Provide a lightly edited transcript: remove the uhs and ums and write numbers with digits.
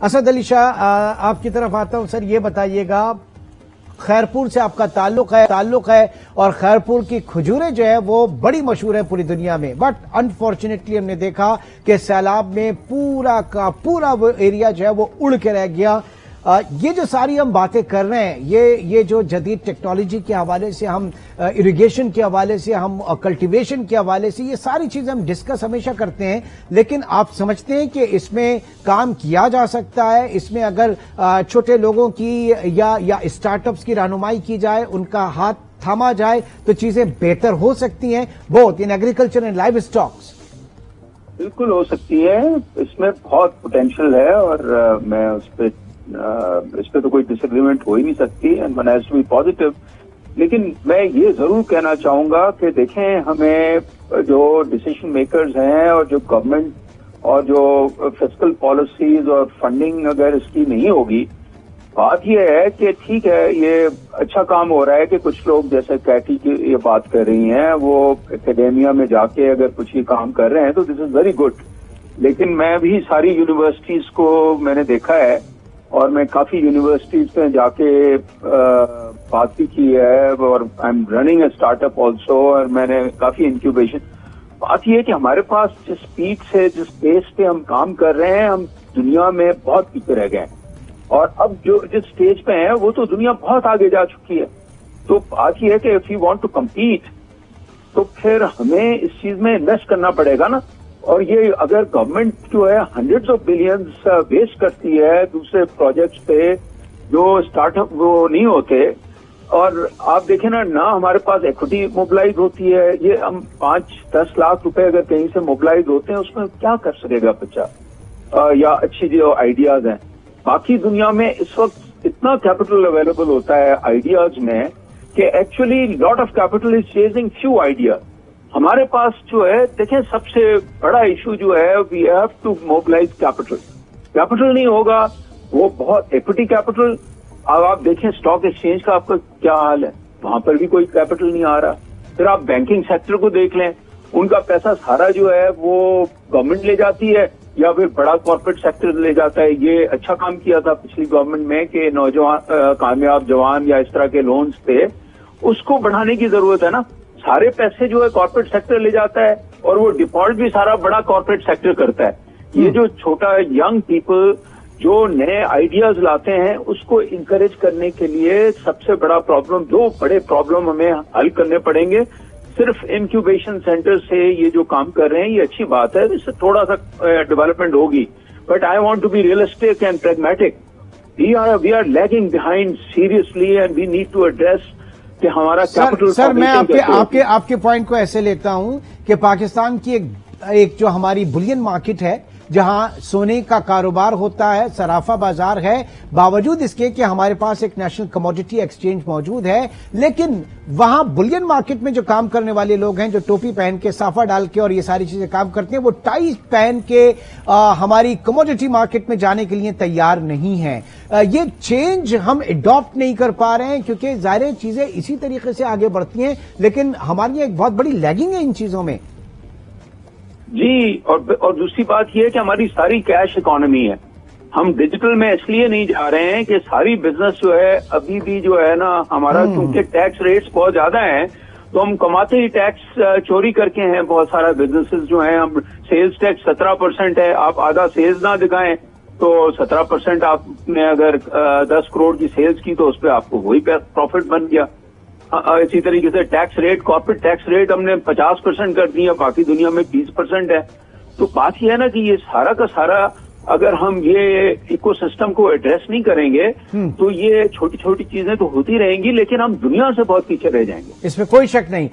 اسد علی شاہ آپ کی طرف آتا ہوں. سر یہ بتائیے گا، خیرپور سے آپ کا تعلق ہے اور خیرپور کی کھجوریں جو ہے وہ بڑی مشہور ہے پوری دنیا میں، بٹ انفارچونیٹلی ہم نے دیکھا کہ سیلاب میں پورا کا پورا وہ ایریا جو ہے وہ اڑ کے رہ گیا. یہ جو ساری ہم باتیں کر رہے ہیں، یہ جو جدید ٹیکنالوجی کے حوالے سے، ہم اریگیشن کے حوالے سے، ہم کلٹیویشن کے حوالے سے، یہ ساری چیزیں ہم ڈسکس ہمیشہ کرتے ہیں، لیکن آپ سمجھتے ہیں کہ اس میں کام کیا جا سکتا ہے؟ اس میں اگر چھوٹے لوگوں کی یا اسٹارٹ اپس کی رہنمائی کی جائے، ان کا ہاتھ تھاما جائے تو چیزیں بہتر ہو سکتی ہیں both in agriculture and live stocks? بالکل ہو سکتی ہے، اس میں بہت پوٹینشیل ہے اور میں اس پہ تو کوئی ڈس ایگریمنٹ ہو ہی نہیں سکتی، and one has to be positive. لیکن میں یہ ضرور کہنا چاہوں گا کہ دیکھیں، ہمیں جو ڈسیشن میکرز ہیں اور جو گورنمنٹ اور جو فسکل پالیسیز اور فنڈنگ اگر اس کی نہیں ہوگی، بات یہ ہے کہ ٹھیک ہے، یہ اچھا کام ہو رہا ہے کہ کچھ لوگ جیسے کیٹی کی یہ بات کر رہی ہیں، وہ اکیڈیمیا میں جا کے اگر کچھ یہ کام کر رہے ہیں تو دس از ویری گڈ. لیکن میں بھی ساری یونیورسٹیز کو میں نے دیکھا ہے اور میں کافی یونیورسٹیز پہ جا کے بات بھی کی ہے، اور I am running a start up also, اور میں نے کافی انکیوبیشن. بات یہ ہے کہ ہمارے پاس جس اسپیڈ سے، جس پیس پہ ہم کام کر رہے ہیں، ہم دنیا میں بہت پیچھے رہ گئے ہیں، اور اب جو جس اسٹیج پہ ہیں وہ تو دنیا بہت آگے جا چکی ہے. تو بات یہ ہے کہ if you want to compete تو پھر ہمیں اس چیز میں انویسٹ کرنا پڑے گا نا. اور یہ اگر گورنمنٹ جو ہے ہنڈریڈز آف بلینز ویسٹ کرتی ہے دوسرے پروجیکٹس پہ جو اسٹارٹ اپ وہ نہیں ہوتے، اور آپ دیکھیں نا ہمارے پاس ایکوٹی موبلائز ہوتی ہے، یہ ہم 5-10 لاکھ روپے اگر کہیں سے موبلائز ہوتے ہیں، اس میں کیا کر سکے گا بچہ، یا اچھی جو آئیڈیاز ہیں. باقی دنیا میں اس وقت اتنا کیپٹل اویلیبل ہوتا ہے آئیڈیاز میں کہ actually lot of capital is chasing few ideas. ہمارے پاس جو ہے دیکھیں، سب سے بڑا ایشو جو ہے we have to mobilize capital. Capital نہیں ہوگا، وہ بہت ایکوٹی کیپٹل. اب آپ دیکھیں اسٹاک ایکسچینج کا آپ کا کیا حال ہے، وہاں پر بھی کوئی کیپٹل نہیں آ رہا. پھر آپ بینکنگ سیکٹر کو دیکھ لیں، ان کا پیسہ سارا جو ہے وہ گورنمنٹ لے جاتی ہے یا پھر بڑا کارپوریٹ سیکٹر لے جاتا ہے. یہ اچھا کام کیا تھا پچھلی گورنمنٹ میں کہ نوجوان کامیاب جوان یا اس طرح کے لونز تھے، اس کو بڑھانے کی ضرورت ہے نا. سارے پیسے جو ہے کارپوریٹ سیکٹر لے جاتا ہے اور وہ ڈیفالٹ بھی سارا بڑا کارپوریٹ سیکٹر کرتا ہے. یہ جو چھوٹا ینگ پیپل جو نئے آئیڈیاز لاتے ہیں، اس کو انکریج کرنے کے لیے سب سے بڑا پرابلم، دو بڑے پرابلم ہمیں حل کرنے پڑیں گے. صرف انکیوبیشن سینٹر سے یہ جو کام کر رہے ہیں یہ اچھی بات ہے، اس سے تھوڑا سا ڈیولپمنٹ ہوگی، but I want to be realistic and pragmatic. We are lagging behind seriously and we need to address کہ ہمارا کیپٹل. سر میں آپ کے پوائنٹ کو ایسے لیتا ہوں کہ پاکستان کی ایک جو ہماری بلین مارکیٹ ہے، جہاں سونے کا کاروبار ہوتا ہے، صرافہ بازار ہے، باوجود اس کے کہ ہمارے پاس ایک نیشنل کموڈٹی ایکسچینج موجود ہے، لیکن وہاں بلین مارکیٹ میں جو کام کرنے والے لوگ ہیں، جو ٹوپی پہن کے، صافہ ڈال کے اور یہ ساری چیزیں کام کرتے ہیں، وہ ٹائی پہن کے ہماری کموڈٹی مارکیٹ میں جانے کے لیے تیار نہیں ہیں. یہ چینج ہم اڈاپٹ نہیں کر پا رہے ہیں کیونکہ ظاہر چیزیں اسی طریقے سے آگے بڑھتی ہیں، لیکن ہماری ایک بہت بڑی لیگنگ ہے ان چیزوں میں. جی، اور دوسری بات یہ ہے کہ ہماری ساری کیش اکانومی ہے. ہم ڈیجیٹل میں اس لیے نہیں جا رہے ہیں کہ ساری بزنس جو ہے ابھی بھی جو ہے نا ہمارا، کیونکہ ٹیکس ریٹس بہت زیادہ ہیں تو ہم کماتے ہی ٹیکس چوری کر کے ہیں. بہت سارا بزنسز جو ہیں، ہم سیلز ٹیکس 17% ہے، آپ آدھا سیلز نہ دکھائیں تو 17% آپ نے اگر 10 کروڑ کی سیلز کی تو اس پہ آپ کو وہی پروفٹ بن گیا. اسی طریقے سے tax rate, corporate tax rate ہم نے 50% کر دیا، باقی دنیا میں 20% ہے. تو بات یہ ہے نا کہ یہ سارا کا سارا اگر ہم یہ ایکو سسٹم کو ایڈریس نہیں کریں گے تو یہ چھوٹی چھوٹی چیزیں تو ہوتی رہیں گی، لیکن ہم دنیا سے بہت پیچھے رہ جائیں گے. اس میں کوئی شک نہیں.